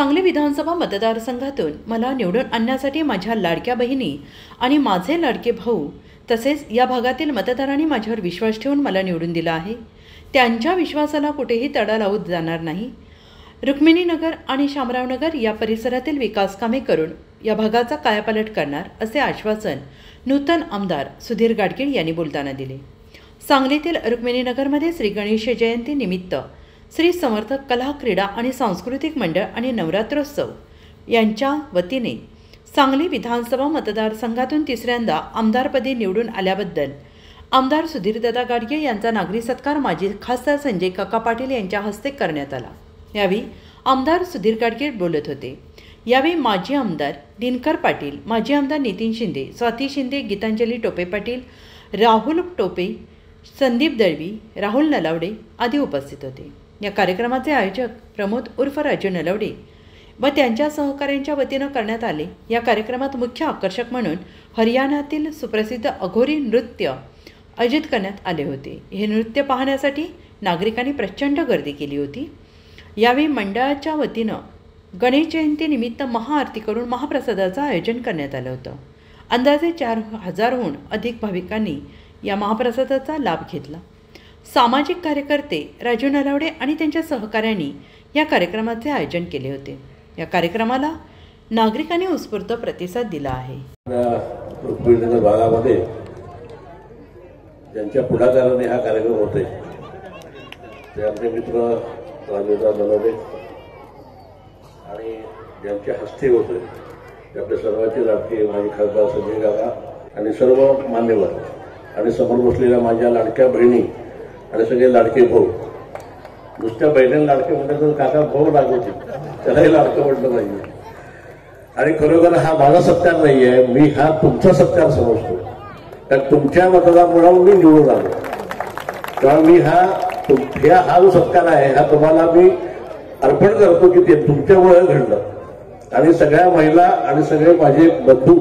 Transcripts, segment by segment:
सांगली विधानसभा मतदारसंघातून मला निवडून आणण्यासाठी माझ्या लाडक्या बहिणी आणि माझे लाडके भाऊ तसेच या भागातील मतदारांनी माझ्यावर विश्वास ठेवून मला निवडून दिला आहे। त्यांच्या विश्वासाला कुठेही तडा लावून जाणार नाही। रुक्मिणीनगर आणि शामरावनगर या परिसरातील विकास कामे करून या भागाचा कायापालट करणार असे आश्वासन नूतन आमदार सुधीर गाडगीळ यांनी बोलताना दिले। सांगलीतील रुक्मिणीनगरमध्ये श्री गणेश जयंती निमित्त श्री समर्थ कला क्रीडा आणि सांस्कृतिक मंडळ आणि नवरात्रोत्सव यांच्या वतीने सांगली विधानसभा मतदारसंघातून तिसऱ्यांदा आमदारपदी निवडून आल्याबद्दल आमदार सुधीरदादा गाडगीळ यांचा नागरी सत्कार माजी खासदार संजय काका पाटील यांच्या हस्ते करण्यात आला। यावेळी आमदार सुधीर गाडगीळ बोलत होते। यावेळी माजी आमदार दिनकर पाटील, माजी आमदार नितीन शिंदे, स्वाती शिंदे, गीतांजली टोपे पाटील, राहुल टोपे, संदीप दळवी, राहुल नलावडे आदी उपस्थित होते। या कार्यक्रमाचे आयोजक प्रमोद उर्फ राजू नलावडे व त्यांच्या सहकाऱ्यांच्या वतीनं करण्यात आले। या कार्यक्रमात मुख्य आकर्षक म्हणून हरियाणातील सुप्रसिद्ध अघोरी नृत्य आयोजित करण्यात आले होते। हे नृत्य पाहण्यासाठी नागरिकांनी प्रचंड गर्दी केली होती। यावेळी मंडळाच्या वतीनं गणेश जयंतीनिमित्त महाआरती करून महाप्रसादाचं आयोजन करण्यात आलं होतं। अंदाजे 4000हून अधिक भाविकांनी या महाप्रसादाचा लाभ घेतला। सामाजिक कार्यकर्ते राजू नलावडे आणि त्यांच्या सहकाऱ्यांनी या कार्यक्रमाचे आयोजन केले होते। या कार्यक्रमाला नागरिकांनी उत्स्फूर्त प्रतिसाद दिला आहे। रुक्मिणीनगर भागामध्ये ज्यांच्या पुढाकाराने हा कार्यक्रम होते ते आमचे मित्र राजूदा नलावडे आणि ज्यांच्या हस्ते होते ते आपले सर्वांचे लाडके माजी खासदार संजय काका आणि सर्व मान्यवर आणि समोर बसलेल्या माझ्या लाडक्या बहिणी आणि सगळे लाडके भाऊ। नुसत्या बहिणीला लाडके म्हणतात तर काका भाऊ लागवते, त्यालाही लाडकं म्हटलं पाहिजे। आणि खरोखर हा माझा सत्कार नाही आहे, मी हा तुमचा सत्कार समजतो। कारण तुमच्या मतदारामुळे मी निवडून आलो, कारण मी हा जो सत्कार आहे हा तुम्हाला मी अर्पण करतो की ते तुमच्यामुळे घडलं। आणि सगळ्या महिला आणि सगळे माझे बंधू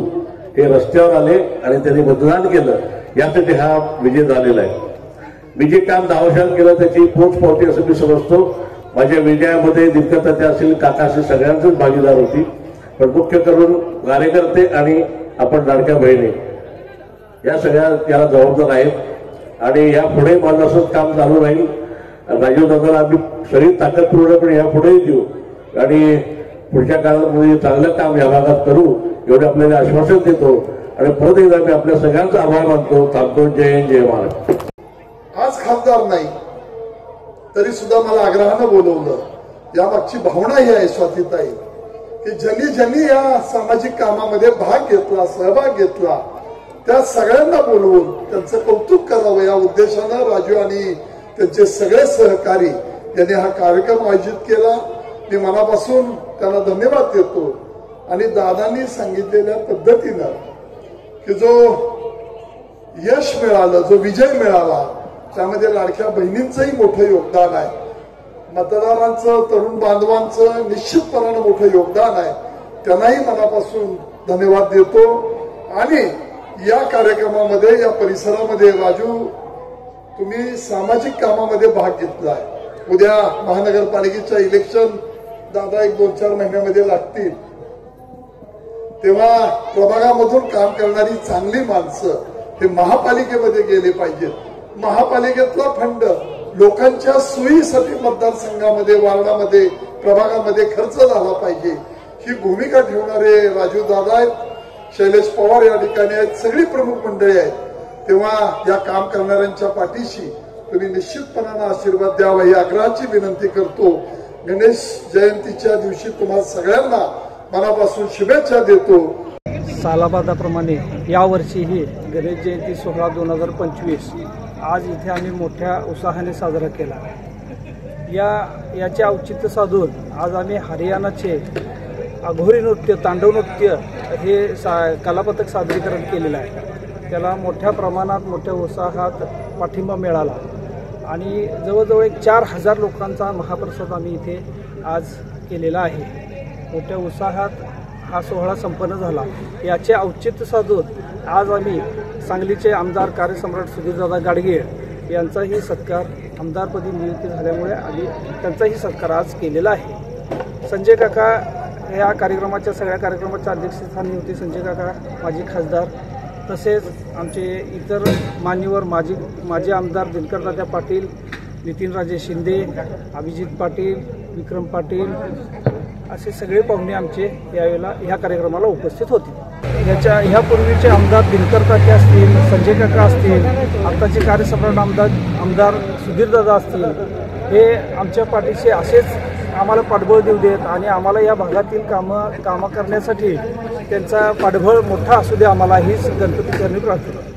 हे रस्त्यावर आले आणि त्यांनी मतदान केलं, यासाठी हा विजय झालेला आहे। मी जे काम 10 वर्षात केलं त्याची पोचपावती असं मी समजतो। माझ्या विजयामध्ये दिग्गज असतील, काका असतील, सगळ्यांचीच भागीदार होती। पण मुख्य करून कार्यकर्ते आणि आपण लाडक्या बहिणी या सगळ्या त्याला जबाबदार आहेत। आणि यापुढे माझं असंच काम चालू राहील। राजीव दादाला आम्ही सगळी ताकद पूर्णपणे यापुढेही देऊ आणि पुढच्या काळामध्ये चांगलं काम या भागात करू एवढे आपल्याला आश्वासन देतो। आणि परत एकदा मी आपल्या सगळ्यांचा आभार मानतो। थांबतो। जय हिंद, जय महाराष्ट्र। आज खासदार नाही तरी सुद्धा मला आग्रहानं बोलवलं। यामागची भावना ही आहे स्वातीताई की ज्यांनी या सामाजिक कामामध्ये भाग घेतला, सहभाग घेतला, त्या सगळ्यांना बोलवून त्यांचं कौतुक करावं या उद्देशानं राजू आणि त्यांचे सगळे सहकारी यांनी हा कार्यक्रम आयोजित केला। मी मनापासून त्यांना धन्यवाद देतो। आणि दादांनी सांगितलेल्या पद्धतीनं की जो यश मिळालं, जो विजय मिळाला, त्यामध्ये लाडक्या बहिणींचंही मोठं योगदान आहे, मतदारांचं, तरुण बांधवांचं निश्चितपणाने मोठं योगदान आहे। त्यांनाही मनापासून धन्यवाद देतो। आणि या कार्यक्रमामध्ये, या परिसरामध्ये राजू तुम्ही सामाजिक कामामध्ये भाग घेतलाय। उद्या महानगरपालिकेच्या इलेक्शन दादा 1-2-4 महिन्यामध्ये लागतील, तेव्हा प्रभागामधून काम करणारी चांगली माणसं हे महापालिकेमध्ये गेले पाहिजेत। महापालिकेतला फंड लोकांच्या सोयीसाठी मतदारसंघामध्ये, वार्डामध्ये, प्रभागामध्ये खर्च झाला पाहिजे, ही भूमिका ठेवणारे राजू दादा आहेत, शैलेश पवार या ठिकाणी आहेत, सगळी प्रमुख मंडळी आहेत। तेव्हा या काम करणाऱ्यांच्या पाठीशी तुम्ही निश्चितपणाने आशीर्वाद द्यावा ही आग्रहाची विनंती करतो। गणेश जयंतीच्या दिवशी तुम्हाला सगळ्यांना मनापासून शुभेच्छा देतो। सालाबादाप्रमाणे यावर्षीही गणेश जयंती सोहळा 2025 आज इथे आम्ही मोठ्या उत्साहाने साजरा केला। याचे औचित्य साधून आज आम्ही हरियाणाचे अघोरी नृत्य, तांडव नृत्य हे कलापथक सादरीकरण केलेलं आहे। त्याला मोठ्या प्रमाणात, मोठ्या उत्साहात पाठिंबा मिळाला आणि जवळजवळ 4000 लोकांचा महाप्रसाद आम्ही इथे आज केलेला आहे। मोठ्या उत्साहात हा सोहळा संपन्न झाला। याचे औचित्य साधून आज आम्ही सांगलीचे आमदार कार्यसम्राट सुधीरदादा गाडगीळ यांचाही सत्कार आमदारपदी नियुक्ती झाल्यामुळे आम्ही त्यांचाही सत्कार आज केलेला आहे। संजय काका या कार्यक्रमाच्या सगळ्या कार्यक्रमाच्या अध्यक्षस्थानी होते. संजय काका माजी खासदार, तसेच आमचे इतर मान्यवर माजी आमदार दिनकर दादा पाटील, नितीनराजे शिंदे, अभिजित पाटील, विक्रम पाटील असे सगळे पाहुणे आमचे यावेळेला ह्या कार्यक्रमाला उपस्थित होते. ह्यापूर्वीचे आमदार दिनकर काका असतील, संजय काका असतील, आत्ताचे कार्यसम्राट आमदार सुधीरदादा असतील, हे आमच्या पाठीशी असेच आम्हाला पाठबळ देऊ देत आणि आम्हाला या भागातील कामं करण्यासाठी त्यांचा पाठबळ मोठा असू दे आम्हाला हीच गणपती चरणी प्रार्थना.